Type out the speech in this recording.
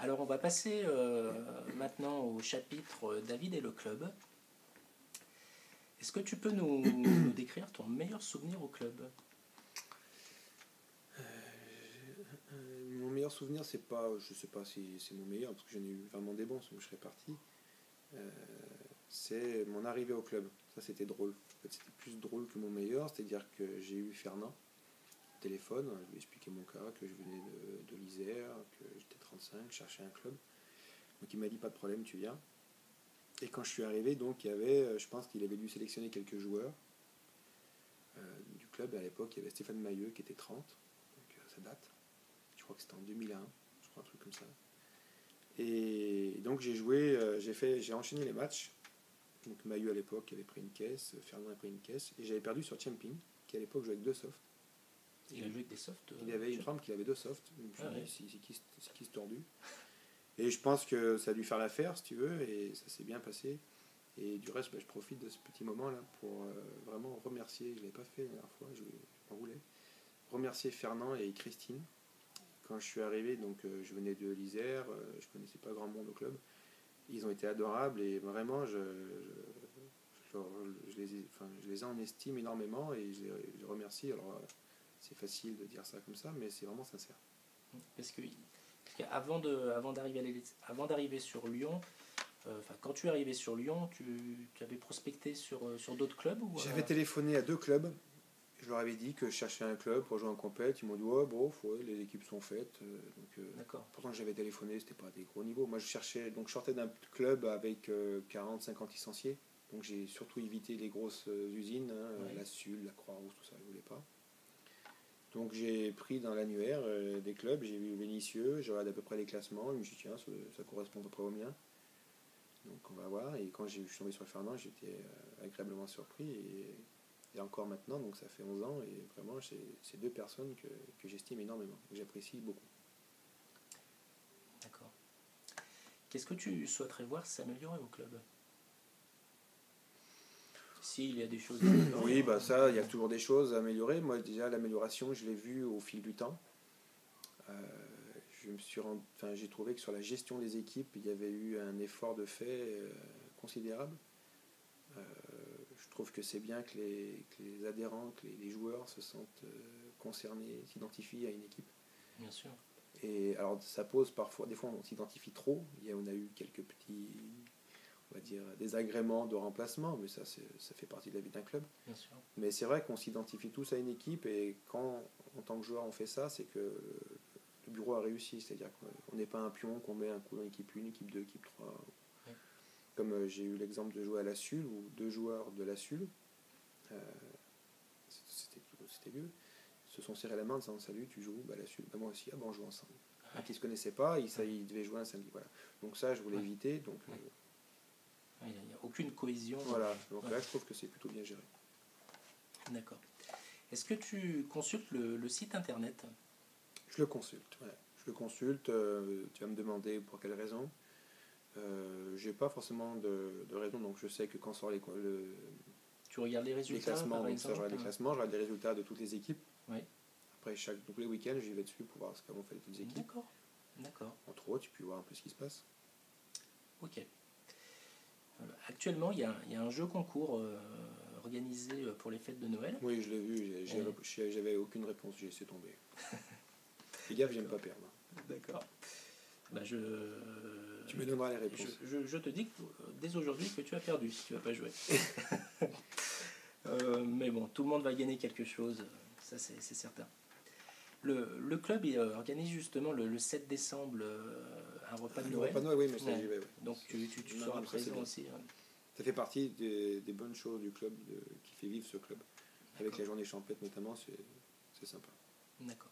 Alors on va passer maintenant au chapitre David et le club. Est-ce que tu peux nous décrire ton meilleur souvenir au club? Mon meilleur souvenir, c'est pas, je sais pas si c'est mon meilleur, parce que j'en ai eu vraiment des bons, sinon je serais parti. C'est mon arrivée au club. Ça, c'était drôle. En fait, c'était plus drôle que mon meilleur, c'est-à-dire que j'ai eu Fernand au téléphone, je lui ai expliqué mon cas, que je venais de l'Isère, que j'étais 35, je cherchais un club. Donc il m'a dit pas de problème, tu viens. Et quand je suis arrivé, donc il y avait, je pense qu'il avait dû sélectionner quelques joueurs du club. Et à l'époque, il y avait Stéphane Mailleux qui était 30, donc ça date. Je crois que c'était en 2001, je crois un truc comme ça. Et donc j'ai joué, j'ai enchaîné les matchs. Donc Maillot à l'époque avait pris une caisse, Fernand a pris une caisse, et j'avais perdu sur Champing, qui à l'époque jouait avec 2 softs. Il a joué avec des softs. Il avait une femme qu'il avait 2 softs. Je me ouais. suis dit, c'est qui ce tordu? Et je pense que ça a dû faire l'affaire, si tu veux, et ça s'est bien passé. Et du reste, je profite de ce petit moment-là pour vraiment remercier, je ne l'avais pas fait la dernière fois, je m'en voulais, remercier Fernand et Christine. Quand je suis arrivé, donc je venais de l'Isère, je ne connaissais pas grand monde au club. Ils ont été adorables et vraiment, je les en estime énormément et je les remercie. Alors, c'est facile de dire ça comme ça, mais c'est vraiment sincère. Parce qu'avant d'arriver sur Lyon, quand tu es arrivé sur Lyon, tu avais prospecté sur d'autres clubs ou, J'avais téléphoné à 2 clubs. Je leur avais dit que je cherchais un club pour jouer en compète. Ils m'ont dit ouais, les équipes sont faites. D'accord. Pourtant j'avais téléphoné, c'était pas des gros niveaux. Moi je sortais d'un club avec 40-50 licenciés. Donc j'ai surtout évité les grosses usines, Ouais. la SUL, la Croix-Rouge, tout ça, je voulais pas. Donc j'ai pris dans l'annuaire des clubs, j'ai vu Vénissieux, je regarde à peu près les classements, je me suis dit tiens, ça correspond à peu près au mien. Donc on va voir. Et quand je suis tombé sur Fernand, j'étais agréablement surpris. Et encore maintenant, donc ça fait 11 ans, et vraiment c'est 2 personnes que j'estime énormément, que j'apprécie beaucoup. D'accord. Qu'est-ce que tu souhaiterais voir s'améliorer au club? S'il y a des choses à améliorer. Oui, ça, il y a toujours des choses à améliorer. Moi déjà, l'amélioration, je l'ai vue au fil du temps. J'ai trouvé que sur la gestion des équipes, il y avait eu un effort de fait considérable. Je trouve que c'est bien que les adhérents, que les joueurs se sentent concernés, s'identifient à une équipe. Bien sûr. Et alors ça pose parfois, des fois on s'identifie trop, on a eu quelques petits, on va dire, désagréments de remplacement, mais ça fait partie de la vie d'un club. Bien sûr. Mais c'est vrai qu'on s'identifie tous à une équipe, et quand en tant que joueur on fait ça, c'est que le bureau a réussi, c'est-à-dire qu'on n'est pas un pion qu'on met un coup dans équipe 1, équipe 2, équipe 3. Ouais. Comme j'ai eu l'exemple de jouer à la SUL, où 2 joueurs de la SUL, c'était vieux, se sont serrés la main en disant salut, tu joues, la SUL, moi aussi, on joue ensemble. Ouais. Qui ne se connaissaient pas, ils devaient jouer un samedi. Voilà. Donc ça, je voulais éviter. Donc, il n'y a aucune cohésion. Voilà, donc là, je trouve que c'est plutôt bien géré. D'accord. Est-ce que tu consultes le site internet? Je le consulte, ouais. Je le consulte. Tu vas me demander pour quelle raison. J'ai pas forcément de raison, donc je sais que quand sort tu regardes les résultats, les classements, par donc exemple, je regarde les classements, je regarde les résultats de toutes les équipes. Oui. Après, tous les week-ends, j'y vais dessus pour voir ce qu'ont fait toutes les équipes. D'accord. Entre autres, tu peux voir un peu ce qui se passe. Ok. Actuellement, il y a un jeu concours organisé pour les fêtes de Noël. Oui, je l'ai vu, j'avais aucune réponse, j'ai laissé tomber. Fais gaffe, j'aime pas perdre. D'accord. Tu me donneras les réponses. Je te dis dès aujourd'hui que tu as perdu si tu vas pas jouer. Mais bon, tout le monde va gagner quelque chose, ça c'est certain. Le club organise justement le 7 décembre un repas de Noël. Un repas de Noël, oui, mais ça j'y vais. Ouais. Donc tu seras présent aussi. Ça fait partie des bonnes choses du club qui fait vivre ce club. Avec la journée champêtre notamment, c'est sympa. D'accord.